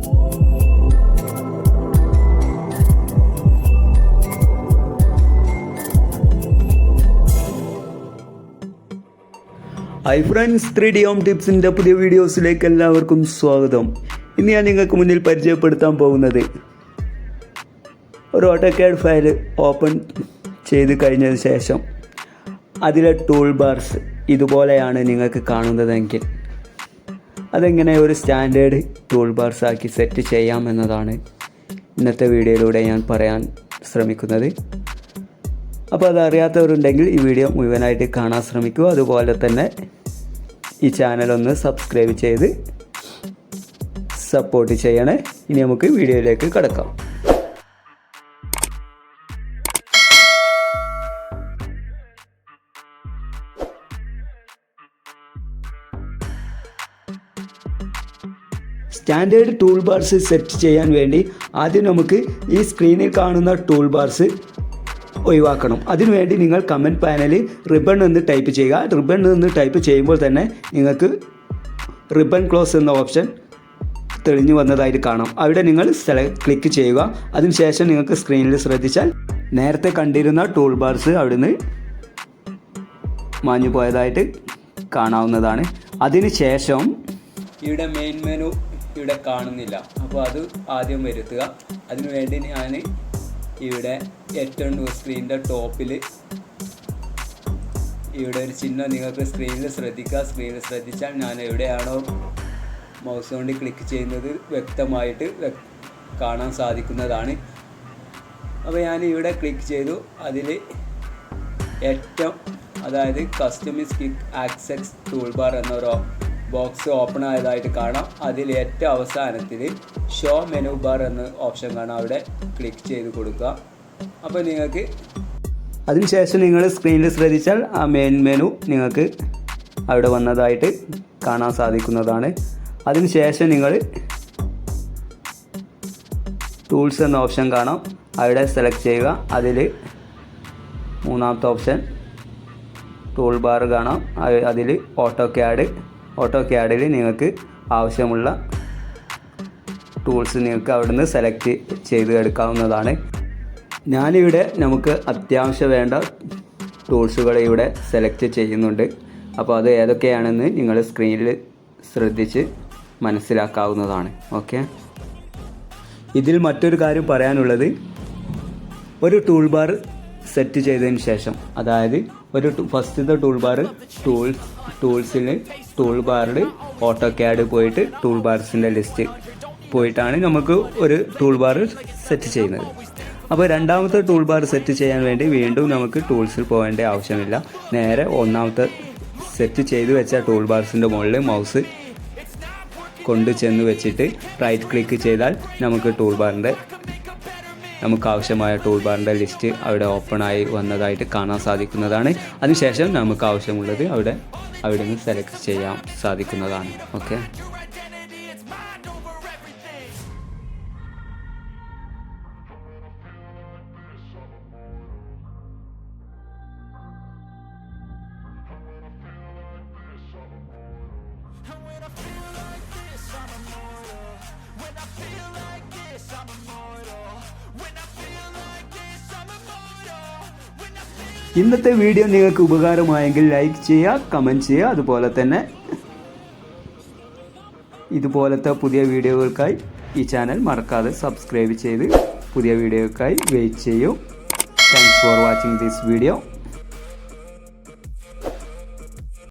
Hi friends, 3D home ടിപ്സിൻ്റെ പുതിയ വീഡിയോസിലേക്ക് എല്ലാവർക്കും സ്വാഗതം. ഇന്ന് ഞാൻ നിങ്ങൾക്ക് മുന്നിൽ പരിചയപ്പെടുത്താൻ പോകുന്നത് ഒരു AutoCAD ഫയൽ ഓപ്പൺ ചെയ്ത് കഴിഞ്ഞതിന് ശേഷം അതിലെ ടൂൾ ബാർസ് ഇതുപോലെയാണ് നിങ്ങൾക്ക് കാണുന്നതെങ്കിൽ അതെങ്ങനെ ഒരു സ്റ്റാൻഡേർഡ് ടൂൾ ബാർസ് ആക്കി സെറ്റ് ചെയ്യാമെന്നതാണ് ഇന്നത്തെ വീഡിയോയിലൂടെ ഞാൻ പറയാൻ ശ്രമിക്കുന്നത്. അപ്പോൾ അതറിയാത്തവരുണ്ടെങ്കിൽ ഈ വീഡിയോ മുഴുവനായിട്ട് കാണാൻ ശ്രമിക്കുക. അതുപോലെ തന്നെ ഈ ചാനലൊന്ന് സബ്സ്ക്രൈബ് ചെയ്ത് സപ്പോർട്ട് ചെയ്യണേ. ഇനി നമുക്ക് വീഡിയോയിലേക്ക് കടക്കാം. സ്റ്റാൻഡേർഡ് ടൂൾ ബാർസ് സെറ്റ് ചെയ്യാൻ വേണ്ടി ആദ്യം നമുക്ക് ഈ സ്ക്രീനിൽ കാണുന്ന ടൂൾ ബാർസ് ഒഴിവാക്കണം. അതിനുവേണ്ടി നിങ്ങൾ കമൻറ്റ് പാനലിൽ റിബൺ എന്ന് ടൈപ്പ് ചെയ്യുക. റിബൺ എന്ന് ടൈപ്പ് ചെയ്യുമ്പോൾ തന്നെ നിങ്ങൾക്ക് റിബൺ ക്ലോസ് എന്ന ഓപ്ഷൻ തെളിഞ്ഞു വന്നതായിട്ട് കാണാം. അവിടെ നിങ്ങൾ ക്ലിക്ക് ചെയ്യുക. അതിനുശേഷം നിങ്ങൾക്ക് സ്ക്രീനിൽ ശ്രദ്ധിച്ചാൽ നേരത്തെ കണ്ടിരുന്ന ടൂൾ ബാർസ് അവിടുന്ന് മാഞ്ഞു പോയതായിട്ട് കാണാവുന്നതാണ്. അതിനുശേഷം ഇവിടെ മെയിൻ മെനു ഇവിടെ കാണുന്നില്ല. അപ്പോൾ അത് ആദ്യം വരുത്തുക. അതിനുവേണ്ടി ഞാൻ ഇവിടെ ഏറ്റവും സ്ക്രീനിൻ്റെ ടോപ്പിൽ ഇവിടെ ഒരു ചിഹ്നം നിങ്ങൾക്ക് സ്ക്രീനിൽ ശ്രദ്ധിക്കുക. സ്ക്രീനിൽ ശ്രദ്ധിച്ചാൽ ഞാൻ എവിടെയാണോ മൗസ് കൊണ്ട് ക്ലിക്ക് ചെയ്യുന്നത് വ്യക്തമായിട്ട് കാണാൻ സാധിക്കുന്നതാണ്. അപ്പോൾ ഞാൻ ഇവിടെ ക്ലിക്ക് ചെയ്തു. അതിൽ ഏറ്റവും അതായത് customise quick access tool bar എന്നൊരു ബോക്സ് ഓപ്പൺ ആയതായിട്ട് കാണാം. അതിൽ ഏറ്റവും അവസാനത്തിൽ ഷോ മെനു ബാർ എന്ന ഓപ്ഷൻ കാണാം. അവിടെ ക്ലിക്ക് ചെയ്ത് കൊടുക്കുക. അപ്പോൾ നിങ്ങൾക്ക് അതിനുശേഷം നിങ്ങൾ സ്ക്രീനിൽ ശ്രദ്ധിച്ചാൽ ആ മെയിൻ മെനു നിങ്ങൾക്ക് അവിടെ വന്നതായിട്ട് കാണാൻ സാധിക്കുന്നതാണ്. അതിനുശേഷം നിങ്ങൾ ടൂൾസ് എന്ന ഓപ്ഷൻ കാണാം. അവിടെ സെലക്ട് ചെയ്യുക. അതിൽ മൂന്നാമത്തെ ഓപ്ഷൻ ടൂൾ ബാർ കാണാം. അതിൽ ഓട്ടോക്യാഡിൽ നിങ്ങൾക്ക് ആവശ്യമുള്ള ടൂൾസ് നിങ്ങൾക്ക് അവിടുന്ന് സെലക്ട് ചെയ്ത് എടുക്കാവുന്നതാണ്. ഞാനിവിടെ നമുക്ക് അത്യാവശ്യം വേണ്ട ടൂൾസുകൾ ഇവിടെ സെലക്ട് ചെയ്യുന്നുണ്ട്. അപ്പോൾ അത് ഏതൊക്കെയാണെന്ന് നിങ്ങൾ സ്ക്രീനിൽ ശ്രദ്ധിച്ച് മനസ്സിലാക്കാവുന്നതാണ്. ഓക്കെ, ഇതിൽ മറ്റൊരു കാര്യം പറയാനുള്ളത്, ഒരു ടൂൾ ബാർ സെറ്റ് ചെയ്തതിന് ശേഷം, അതായത് ഒരു ഫസ്റ്റത്തെ ടൂൾ ബാർ ടൂൾസിൽ ടൂൾ ബാറിൽ ഓട്ടോക്യാഡ് പോയിട്ട് ടൂൾ ബാർസിൻ്റെ ലിസ്റ്റ് പോയിട്ടാണ് നമുക്ക് ഒരു ടൂൾ ബാർ സെറ്റ് ചെയ്യുന്നത്. അപ്പോൾ രണ്ടാമത്തെ ടൂൾ ബാർ സെറ്റ് ചെയ്യാൻ വേണ്ടി വീണ്ടും നമുക്ക് ടൂൾസിൽ പോകേണ്ട ആവശ്യമില്ല. നേരെ ഒന്നാമത്തെ സെറ്റ് ചെയ്ത് വെച്ച ടൂൾ ബാർസിൻ്റെ മുകളിൽ മൗസ് കൊണ്ട് ചെന്ന് വെച്ചിട്ട് റൈറ്റ് ക്ലിക്ക് ചെയ്താൽ നമുക്ക് ആവശ്യമായ ടൂൾ ബാറിൻ്റെ ലിസ്റ്റ് അവിടെ ഓപ്പണായി വന്നതായിട്ട് കാണാൻ സാധിക്കുന്നതാണ്. അതിനുശേഷം നമുക്ക് ആവശ്യമുള്ളത് അവിടെ നിന്ന് സെലക്ട് ചെയ്യാൻ സാധിക്കുന്നതാണ്. ഓക്കെ, ഇന്നത്തെ വീഡിയോ നിങ്ങൾക്ക് ഉപകാരമായെങ്കിൽ ലൈക്ക് ചെയ്യുക, കമൻറ്റ് ചെയ്യുക. അതുപോലെ തന്നെ ഇതുപോലത്തെ പുതിയ വീഡിയോകൾക്കായി ഈ ചാനൽ മറക്കാതെ സബ്സ്ക്രൈബ് ചെയ്ത് പുതിയ വീഡിയോകൾക്കായി വെയിറ്റ് ചെയ്യൂ. Thanks for watching this video.